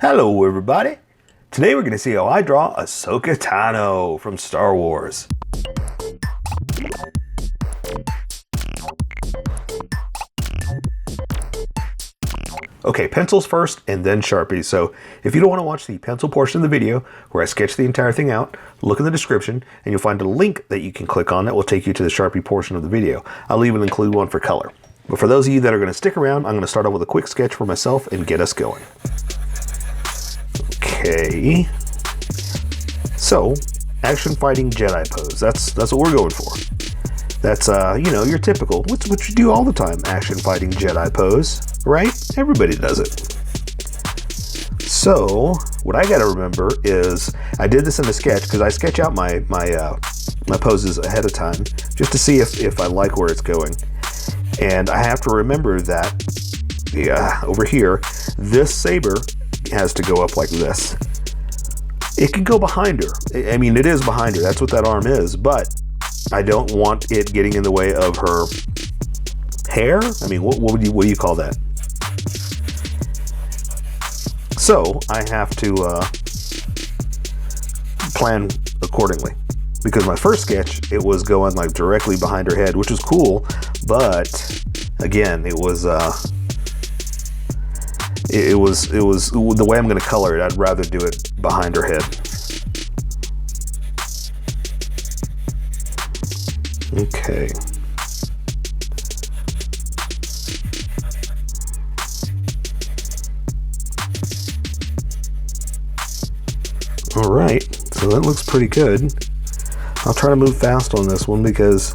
Hello everybody! Today we're going to see how I draw Ahsoka Tano from Star Wars. Okay, pencils first and then Sharpies. So if you don't want to watch the pencil portion of the video where I sketch the entire thing out, look in the description and you'll find a link that you can click on that will take you to the Sharpie portion of the video. I'll even include one for color. But for those of you that are going to stick around, I'm going to start off with a quick sketch for myself and get us going. Okay, so action fighting Jedi pose. That's what we're going for. That's you know, your typical, what you do all the time, action fighting Jedi pose, right? Everybody does it. So what I got to remember is I did this in the sketch because I sketch out my poses ahead of time just to see if I like where it's going, and I have to remember that over here this saber has to go up like this. It can go behind her. I mean, it is behind her. That's what that arm is, but I don't want it getting in the way of her hair. I mean, what do you call that? So I have to plan accordingly, because my first sketch, it was going like directly behind her head, which was cool, but again, it was the way I'm going to color it. I'd rather do it behind her head. Okay. All right, so that looks pretty good. I'll try to move fast on this one because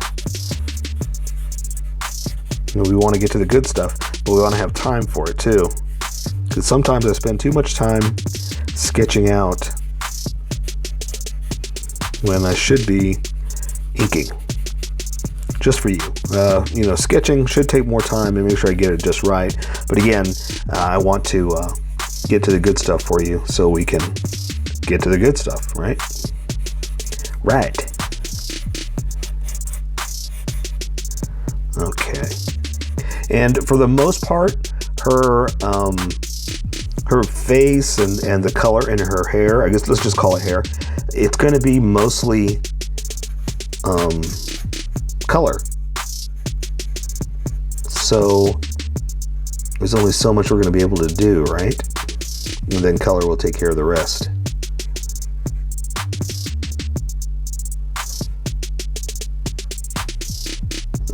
you know, we want to get to the good stuff, but we want to have time for it too. Because sometimes I spend too much time sketching out when I should be inking. Just for you. You know, sketching should take more time and make sure I get it just right. But again, I want to get to the good stuff for you so we can get to the good stuff, right? Right. Okay. And for the most part, her face and the color in her hair, I guess let's just call it hair, it's going to be mostly color. So there's only so much we're going to be able to do, right? And then color will take care of the rest.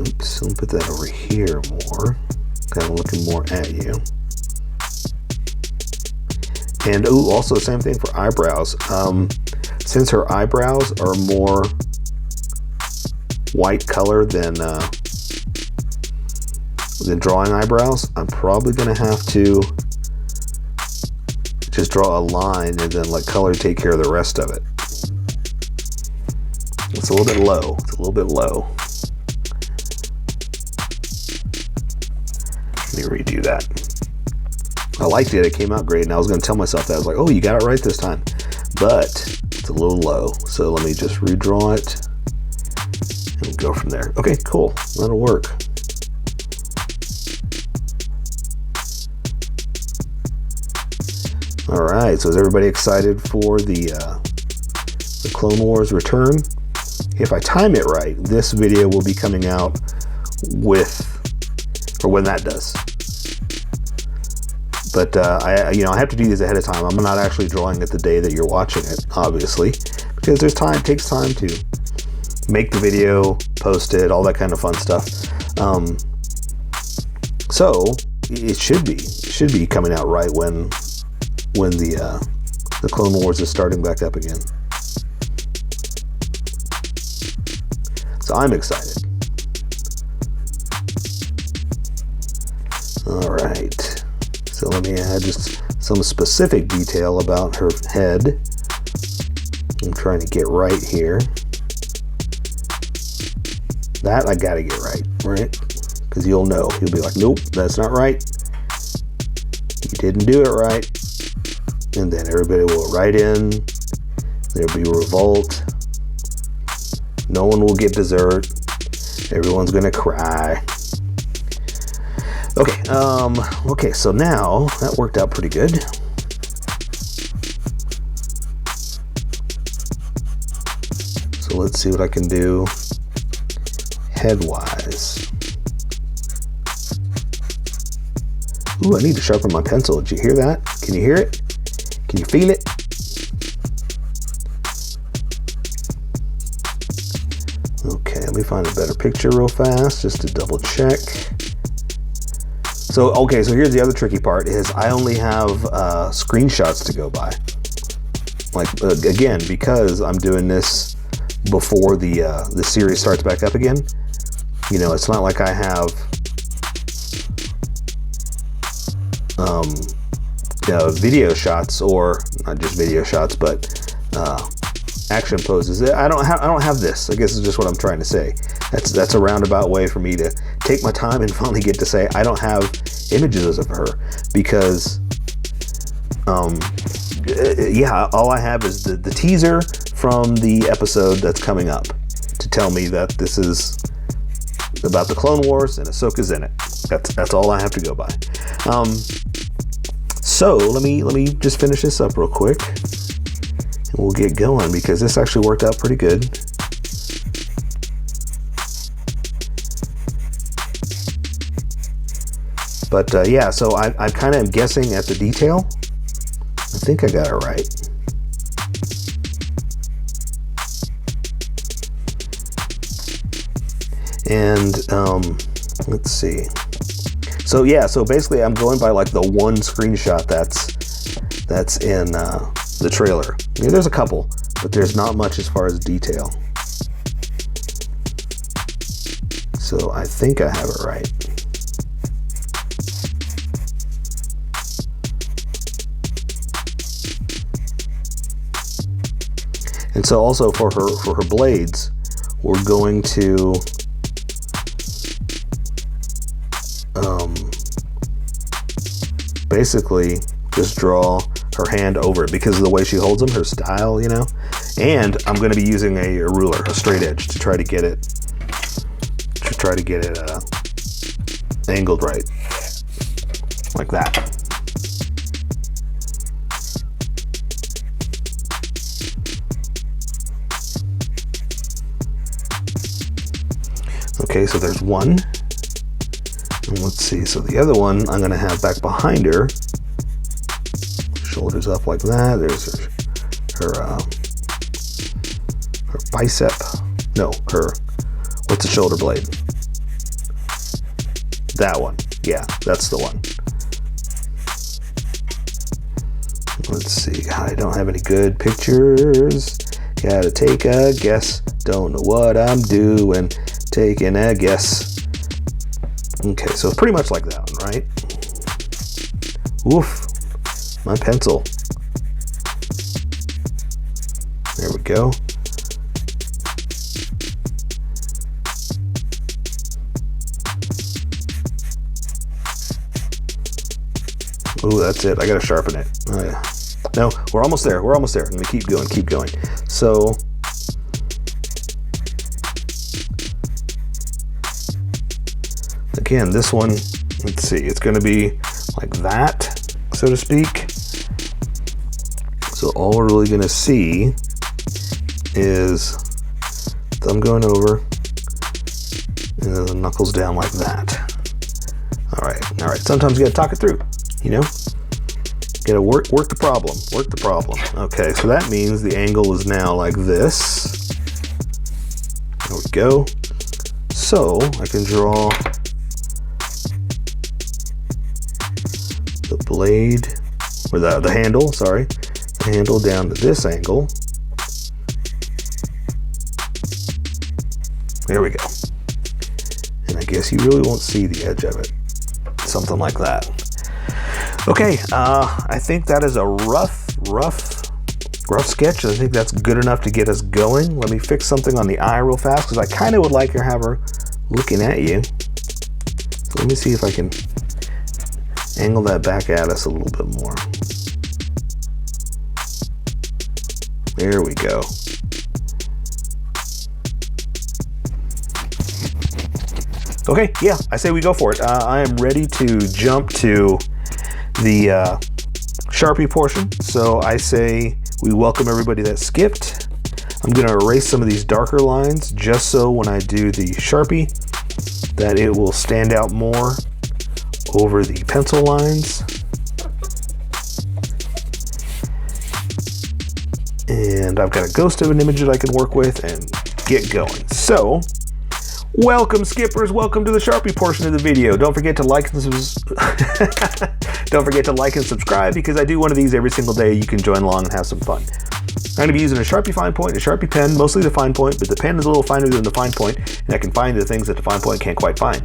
Oops, I'll put that over here more. Kind of looking more at you. And ooh, also same thing for eyebrows. Since her eyebrows are more white color than drawing eyebrows, I'm probably gonna have to just draw a line and then let color take care of the rest of it. It's a little bit low. It's a little bit low. Let me redo that. I liked it. It came out great, and I was going to tell myself that. I was like, oh, you got it right this time. But it's a little low. So let me just redraw it and go from there. Okay, cool. That'll work. All right. So is everybody excited for the Clone Wars return? If I time it right, this video will be coming out when that does. But I have to do these ahead of time. I'm not actually drawing it the day that you're watching it, obviously, because there's time. It takes time to make the video, post it, all that kind of fun stuff. So it should be coming out right when the Clone Wars is starting back up again. So I'm excited. All right. So let me add just some specific detail about her head. I'm trying to get right here. That I gotta get right? Because you'll know. You'll be like, nope, that's not right. You didn't do it right. And then everybody will write in. There'll be revolt. No one will get dessert. Everyone's gonna cry. Okay, so now that worked out pretty good. So let's see what I can do headwise. Ooh, I need to sharpen my pencil. Did you hear that? Can you hear it? Can you feel it? Okay, let me find a better picture real fast just to double check. So, okay, so here's the other tricky part is I only have screenshots to go by. Like, again, because I'm doing this before the series starts back up again, you know, it's not like I have video shots, or not just video shots, but action poses. I don't have this. I guess is just what I'm trying to say. That's a roundabout way for me to take my time and finally get to say I don't have images of her, because yeah, all I have is the teaser from the episode that's coming up to tell me that this is about the Clone Wars and Ahsoka's in it. That's all I have to go by. So let me just finish this up real quick and we'll get going, because this actually worked out pretty good. But yeah, so I kind of am guessing at the detail. I think I got it right. And let's see. So yeah, so basically I'm going by like the one screenshot that's in the trailer. I mean, there's a couple, but there's not much as far as detail. So I think I have it right. And so also for her blades, we're going to basically just draw her hand over it because of the way she holds them, her style, you know. And I'm going to be using a ruler, a straight edge, to try to get it angled right, like that. Okay, so there's one. And let's see, so the other one I'm gonna have back behind her. Shoulders up like that. There's her bicep. No, what's the shoulder blade? That one. Yeah, that's the one. Let's see, I don't have any good pictures. Gotta take a guess. Don't know what I'm doing. Taking a guess. Okay, so it's pretty much like that one, right? Oof, my pencil. There we go. Ooh, that's it. I gotta sharpen it. Oh yeah. No, we're almost there. We're almost there. Let me keep going. Keep going. So. Again, this one, let's see, it's going to be like that, so to speak. So all we're really going to see is thumb going over and then the knuckles down like that. All right. Sometimes you got to talk it through, you know. Got to work the problem. Work the problem. Okay, so that means the angle is now like this. There we go. So I can draw the blade, or the handle, sorry, the handle down to this angle. There we go. And I guess you really won't see the edge of it. Something like that. Okay, I think that is a rough sketch. I think that's good enough to get us going. Let me fix something on the eye real fast, because I kind of would like to have her looking at you. So let me see if I can angle that back at us a little bit more. There we go. Okay, yeah, I say we go for it. I am ready to jump to the Sharpie portion. So I say we welcome everybody that skipped. I'm going to erase some of these darker lines just so when I do the Sharpie that it will stand out more over the pencil lines. And I've got a ghost of an image that I can work with and get going. So, welcome skippers, welcome to the Sharpie portion of the video. Don't forget to like and subscribe because I do one of these every single day. You can join along and have some fun. I'm going to be using a Sharpie fine point and a Sharpie pen, mostly the fine point, but the pen is a little finer than the fine point, and I can find the things that the fine point can't quite find.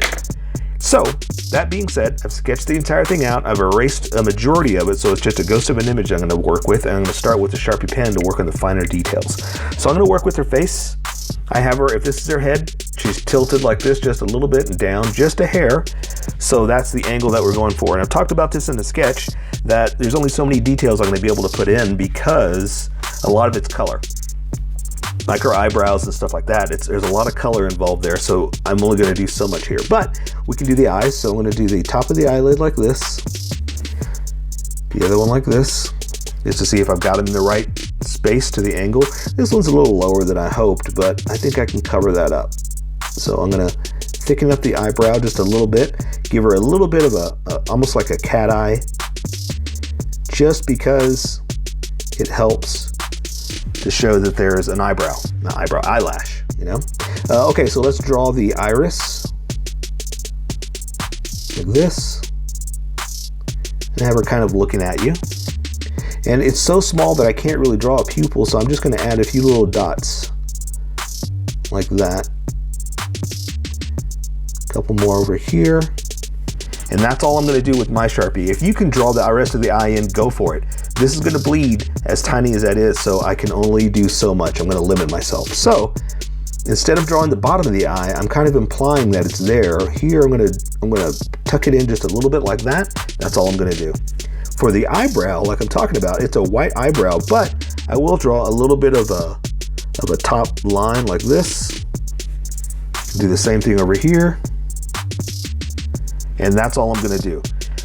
So, that being said, I've sketched the entire thing out. I've erased a majority of it, so it's just a ghost of an image I'm going to work with, and I'm going to start with the Sharpie pen to work on the finer details. So I'm going to work with her face. I have her, if this is her head, she's tilted like this just a little bit and down, just a hair. So that's the angle that we're going for. And I've talked about this in the sketch, that there's only so many details I'm going to be able to put in because a lot of it's color. Like her eyebrows and stuff like that, there's a lot of color involved there, so I'm only going to do so much here. But we can do the eyes, so I'm going to do the top of the eyelid like this, the other one like this, just to see if I've got them in the right space to the angle. This one's a little lower than I hoped, but I think I can cover that up. So I'm going to thicken up the eyebrow just a little bit, give her a little bit of almost like a cat eye, just because it helps to show that there is an eyelash, you know? Okay, so let's draw the iris like this and have her kind of looking at you. And it's so small that I can't really draw a pupil, so I'm just going to add a few little dots like that. A couple more over here. And that's all I'm going to do with my Sharpie. If you can draw the rest of the eye in, go for it. This is going to bleed as tiny as that is, so I can only do so much. I'm going to limit myself. So instead of drawing the bottom of the eye, I'm kind of implying that it's there. Here I'm going to tuck it in just a little bit like that. That's all I'm going to do. For the eyebrow, like I'm talking about, it's a white eyebrow, but I will draw a little bit of a top line like this. Do the same thing over here. And that's all I'm going to do.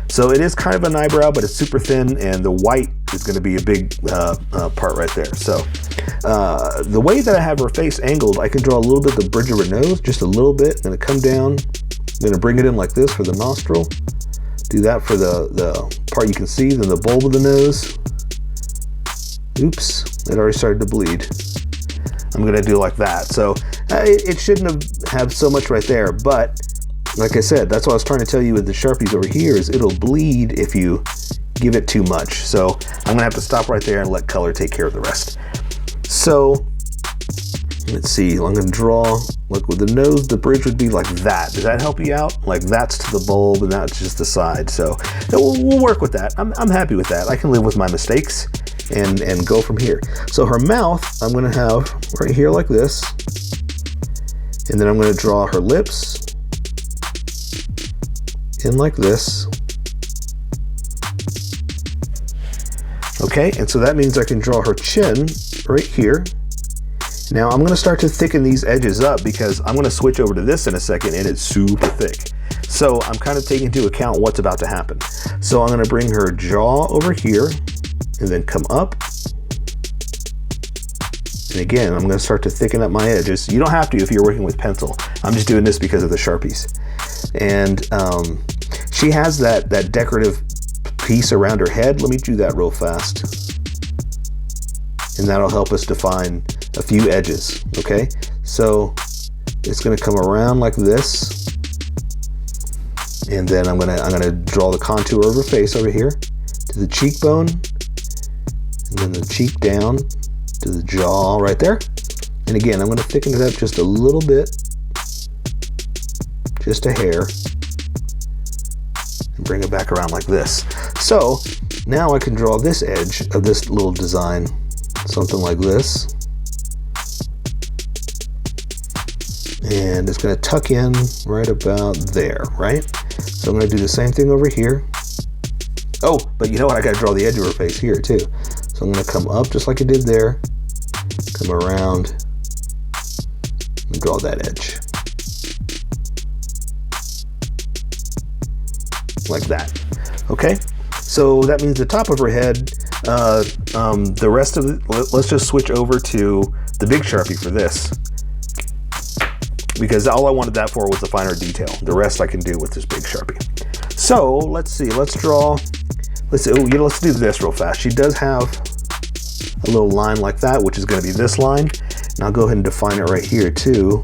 So it is kind of an eyebrow, but it's super thin, and the white is going to be a big part right there. So the way that I have her face angled, I can draw a little bit of the bridge of her nose, just a little bit. I'm going to come down. I'm going to bring it in like this for the nostril. Do that for the part you can see, then the bulb of the nose. Oops, it already started to bleed. I'm going to do like that. So it shouldn't have so much right there, but like I said, that's what I was trying to tell you with the Sharpies over here, is it'll bleed if you give it too much. So I'm gonna have to stop right there and let color take care of the rest. So let's see, I'm gonna draw, like with the nose, the bridge would be like that. Does that help you out? Like that's to the bulb and that's just the side. So we'll work with that. I'm happy with that. I can live with my mistakes and go from here. So her mouth, I'm gonna have right here like this. And then I'm gonna draw her lips in like this. Okay, and so that means I can draw her chin right here. Now I'm going to start to thicken these edges up because I'm going to switch over to this in a second and it's super thick. So I'm kind of taking into account what's about to happen. So I'm going to bring her jaw over here and then come up. And again, I'm going to start to thicken up my edges. You don't have to if you're working with pencil. I'm just doing this because of the Sharpies. And she has that decorative piece around her head. Let me do that real fast. And that'll help us define a few edges, okay? So it's gonna come around like this. And then I'm gonna draw the contour of her face over here to the cheekbone. And then the cheek down to the jaw right there. And again, I'm gonna thicken it up just a little bit. Just a hair, and bring it back around like this. So now I can draw this edge of this little design, something like this. And it's gonna tuck in right about there, right? So I'm gonna do the same thing over here. Oh, but you know what? I gotta draw the edge of her face here too. So I'm gonna come up just like I did there, come around, and draw that edge. Like that. Okay, so that means the top of her head, the rest of it, let's just switch over to the big Sharpie for this, because all I wanted that for was the finer detail. The rest I can do with this big Sharpie. So let's see, let's draw, let's do this real fast. She does have a little line like that, which is going to be this line, and I'll go ahead and define it right here too,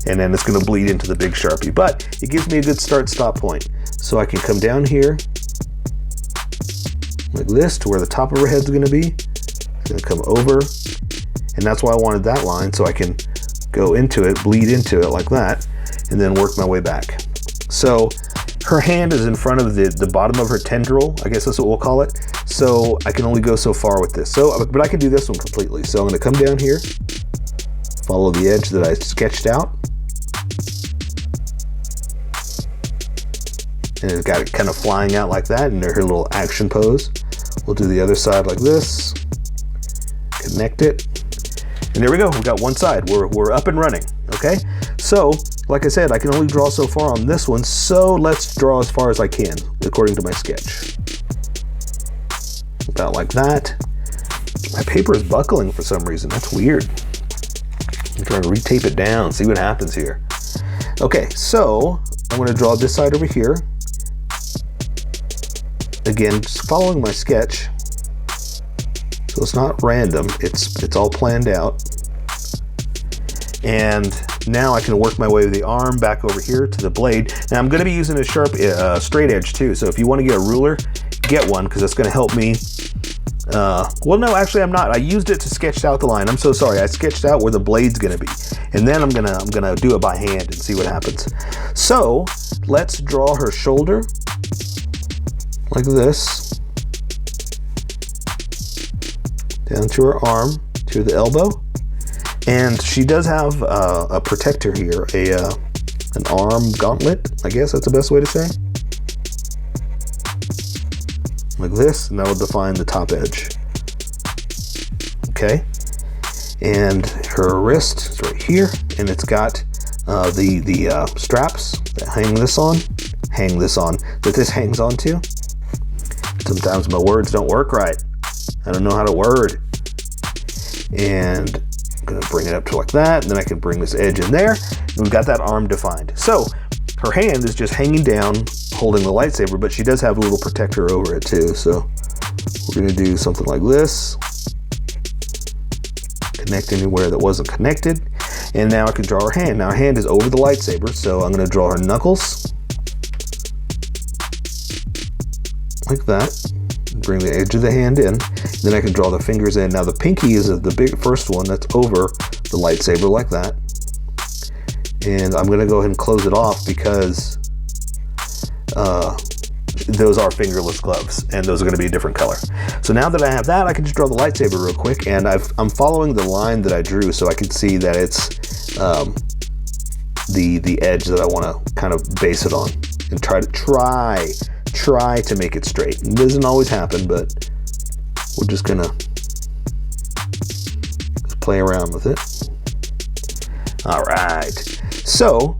and then it's going to bleed into the big Sharpie, but it gives me a good stop point. So I can come down here like this to where the top of her head's going to be. It's going to come over, and that's why I wanted that line, so I can go into it, bleed into it like that, and then work my way back. So her hand is in front of the bottom of her tendril, I guess that's what we'll call it. So I can only go so far with this. So, but I can do this one completely. So I'm going to come down here, follow the edge that I sketched out, and it's got it kind of flying out like that in her little action pose. We'll do the other side like this, connect it, and there we go. We got one side. We're up and running. Okay. So like I said, I can only draw so far on this one. So let's draw as far as I can according to my sketch. About like that. My paper is buckling for some reason. That's weird. I'm trying to retape it down, see what happens here. Okay, so I'm going to draw this side over here. Again, just following my sketch. So it's not random, it's all planned out. And now I can work my way with the arm back over here to the blade. Now I'm going to be using a sharp straight edge too, so if you want to get a ruler, get one, because it's going to help me. Well, no, actually I'm not. I used it to sketch out the line. I'm so sorry. I sketched out where the blade's going to be, and then I'm gonna do it by hand and see what happens. So let's draw her shoulder like this, down to her arm, to the elbow. And she does have a protector here, an arm gauntlet, I guess that's the best way to say. Like this, and that will define the top edge. Okay, and her wrist is right here, and it's got the straps that hang this on, that this hangs onto. Sometimes my words don't work right. I don't know how to word. And I'm gonna bring it up to like that, and then I can bring this edge in there, and we've got that arm defined. So her hand is just hanging down, holding the lightsaber, but she does have a little protector over it too. So we're gonna do something like this, connect anywhere that wasn't connected, and now I can draw her hand. Now her hand is over the lightsaber, so I'm gonna draw her knuckles like that. Bring the edge of the hand in, then I can draw the fingers in. Now the pinky is the big first one that's over the lightsaber like that, and I'm gonna go ahead and close it off because those are fingerless gloves, and those are going to be a different color. So now that I have that, I can just draw the lightsaber real quick, and I'm following the line that I drew, so I can see that it's the edge that I want to kind of base it on, and try to make it straight. It doesn't always happen, but we're just gonna play around with it. All right. So,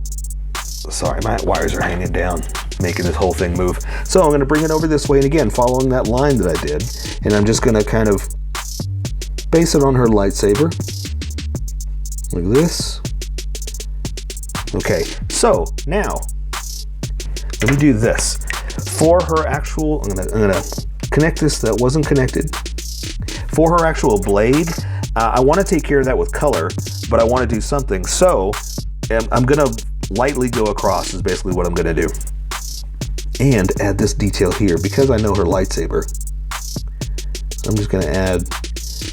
sorry, my wires are hanging down, making this whole thing move. So I'm going to bring it over this way, and again, following that line that I did, and I'm just going to kind of base it on her lightsaber, like this. Okay, so now, let me do this. For her actual, I'm gonna connect this that wasn't connected. For her actual blade, I want to take care of that with color, but I want to do something. So I'm gonna lightly go across is basically what I'm gonna do. And add this detail here, because I know her lightsaber. I'm just gonna add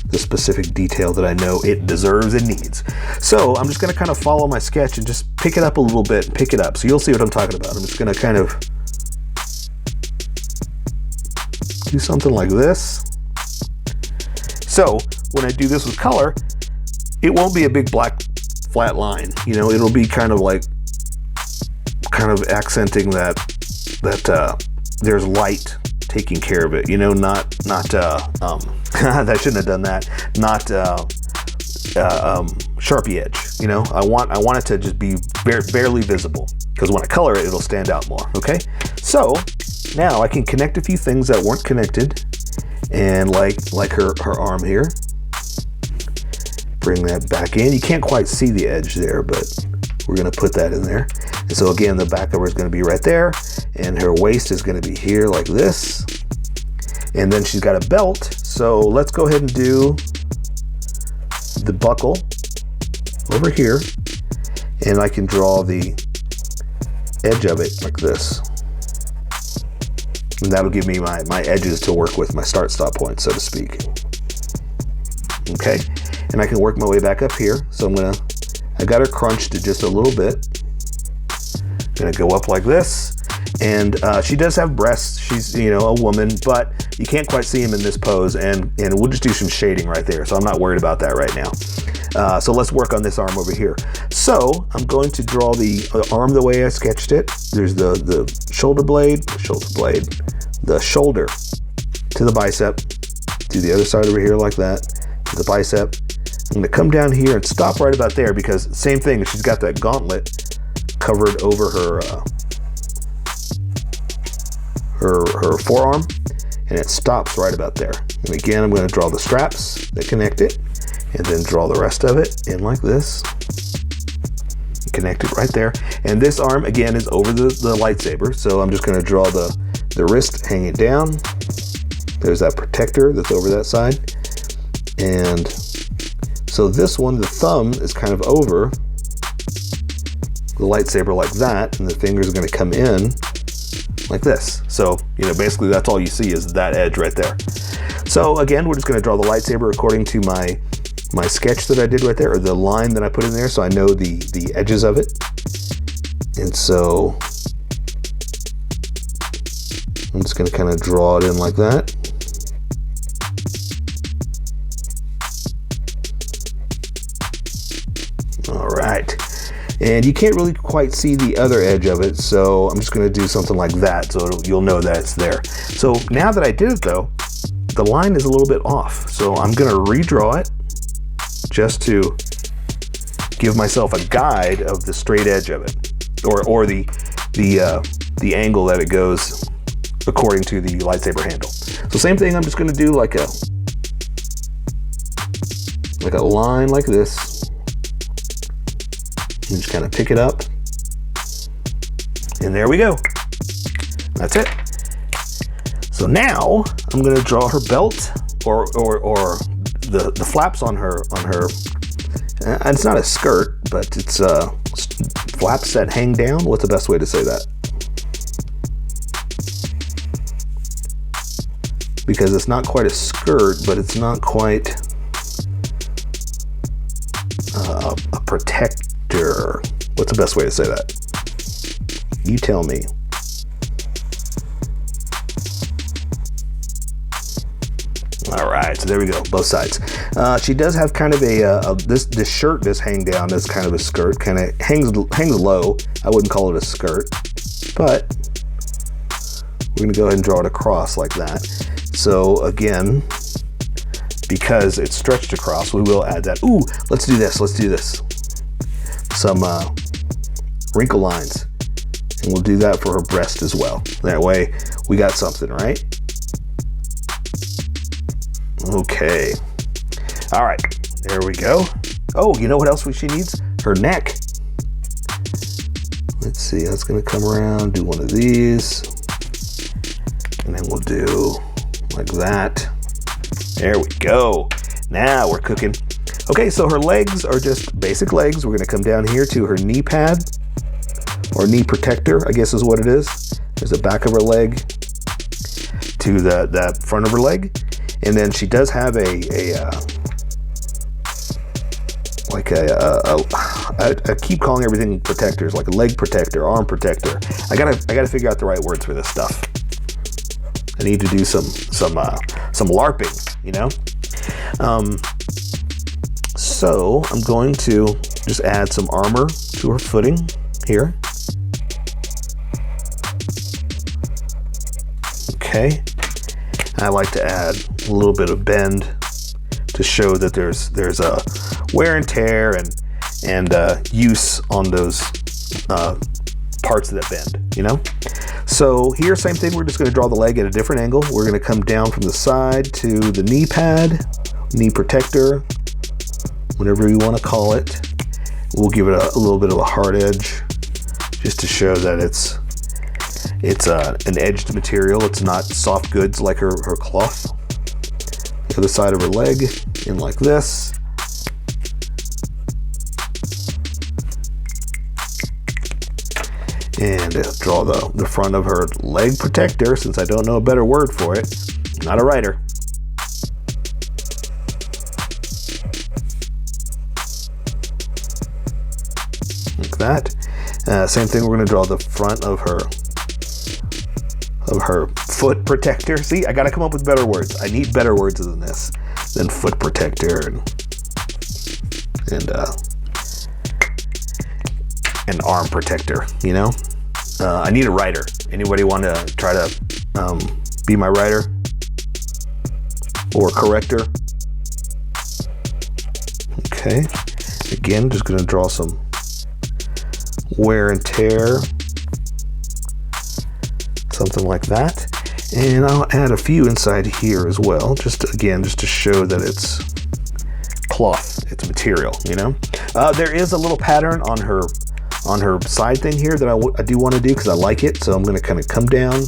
the specific detail that I know it deserves and needs. So I'm just gonna kind of follow my sketch and just pick it up a little bit and pick it up. So you'll see what I'm talking about. I'm just gonna kind of do something like this. So when I do this with color, it won't be a big black flat line. You know, it'll be kind of like, accenting that there's light taking care of it. You know, not I shouldn't have done that. Not Sharpie edge. You know, I want it to just be barely visible, because when I color it, it'll stand out more. Okay, so now I can connect a few things that weren't connected, And like her arm here. Bring that back in. You can't quite see the edge there, but we're gonna put that in there. And so again, the back of her is gonna be right there, and her waist is gonna be here like this. And then she's got a belt. So let's go ahead and do the buckle over here, and I can draw the edge of it like this. And that'll give me my edges to work with, my start-stop point, so to speak. Okay, and I can work my way back up here. So I got her crunched to just a little bit. I'm gonna go up like this. And she does have breasts. She's, a woman, but you can't quite see them in this pose. And we'll just do some shading right there. So I'm not worried about that right now. So let's work on this arm over here. So I'm going to draw the arm the way I sketched it. There's the shoulder blade, the shoulder to the bicep, to the other side over here like that, to the bicep. I'm gonna come down here and stop right about there, because same thing, she's got that gauntlet covered over her her forearm, and it stops right about there. And again, I'm going to draw the straps that connect it, and then draw the rest of it in like this. Connect it right there. And this arm again is over the lightsaber, so I'm just going to draw the wrist, hang it down. There's that protector that's over that side. And so this one, the thumb is kind of over the lightsaber like that, and the fingers are going to come in like this. So, basically that's all you see is that edge right there. So again, we're just going to draw the lightsaber according to my sketch that I did right there, or the line that I put in there, so I know the edges of it. And so I'm just going to kind of draw it in like that. All right. And you can't really quite see the other edge of it, so I'm just going to do something like that, so you'll know that it's there. So now that I did it though, the line is a little bit off, so I'm going to redraw it just to give myself a guide of the straight edge of it, or the angle that it goes according to the lightsaber handle. So same thing, I'm just going to do like a line like this. And just kind of pick it up, and there we go. That's it. So now I'm going to draw her belt, or the flaps on her. And it's not a skirt, but it's flaps that hang down. What's the best way to say that? Because it's not quite a skirt, but it's not quite a protector. What's the best way to say that? You tell me. All right, so there we go, both sides. She does have kind of this shirt does hang down as kind of a skirt, kind of hangs low. I wouldn't call it a skirt, but we're gonna go ahead and draw it across like that. So again, because it's stretched across, we will add that. Ooh, let's do this. Some wrinkle lines, and we'll do that for her breast as well. That way we got something, right? Okay. All right, there we go. Oh, you know what else she needs? Her neck. Let's see, that's gonna come around, do one of these, and then we'll do like that. There we go. Now we're cooking. Okay, so her legs are just basic legs. We're gonna come down here to her knee pad, or knee protector, I guess is what it is. There's the back of her leg to that front of her leg. And then she does have I keep calling everything protectors, like a leg protector, arm protector. I gotta figure out the right words for this stuff. I need to do some LARPing, So I'm going to just add some armor to her footing here. Okay. I like to add a little bit of bend to show that there's a wear and tear and use on those parts of that bend, So here, same thing, we're just going to draw the leg at a different angle. We're going to come down from the side to the knee pad, knee protector, whatever you want to call it. We'll give it a little bit of a hard edge just to show that it's an edged material. It's not soft goods like her cloth. The other side of her leg in like this. And draw the front of her leg protector, since I don't know a better word for it. I'm not a writer. Like that. Same thing, we're going to draw the front of her foot protector. See, I got to come up with better words. I need better words than this, than foot protector and an arm protector, you know? I need a writer. Anybody want to try to be my writer or corrector? Okay. Again, just going to draw some wear and tear, something like that. And I'll add a few inside here as well, just to show that it's cloth, it's material, you know? There is a little pattern on her side thing here that I do want to do because I like it. So I'm going to kind of come down,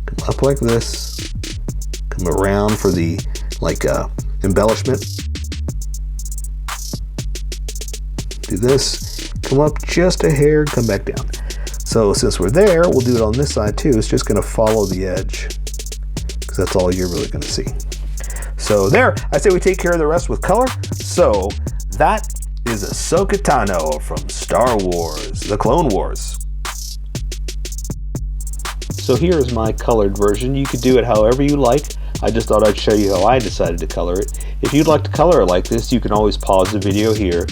come up like this, come around for the embellishment. Do this, come up just a hair, and come back down. So since we're there, we'll do it on this side too. It's just going to follow the edge because that's all you're really going to see. So there, I say we take care of the rest with color. So that is Ahsoka Tano from Star Wars, The Clone Wars. So here is my colored version. You could do it however you like. I just thought I'd show you how I decided to color it. If you'd like to color it like this, you can always pause the video here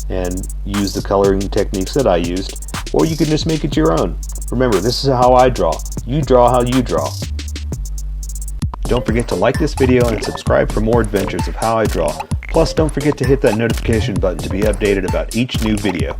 and use the coloring techniques that I used, or you can just make it your own. Remember, this is how I draw. You draw how you draw. Don't forget to like this video and subscribe for more adventures of how I draw. Plus, don't forget to hit that notification button to be updated about each new video.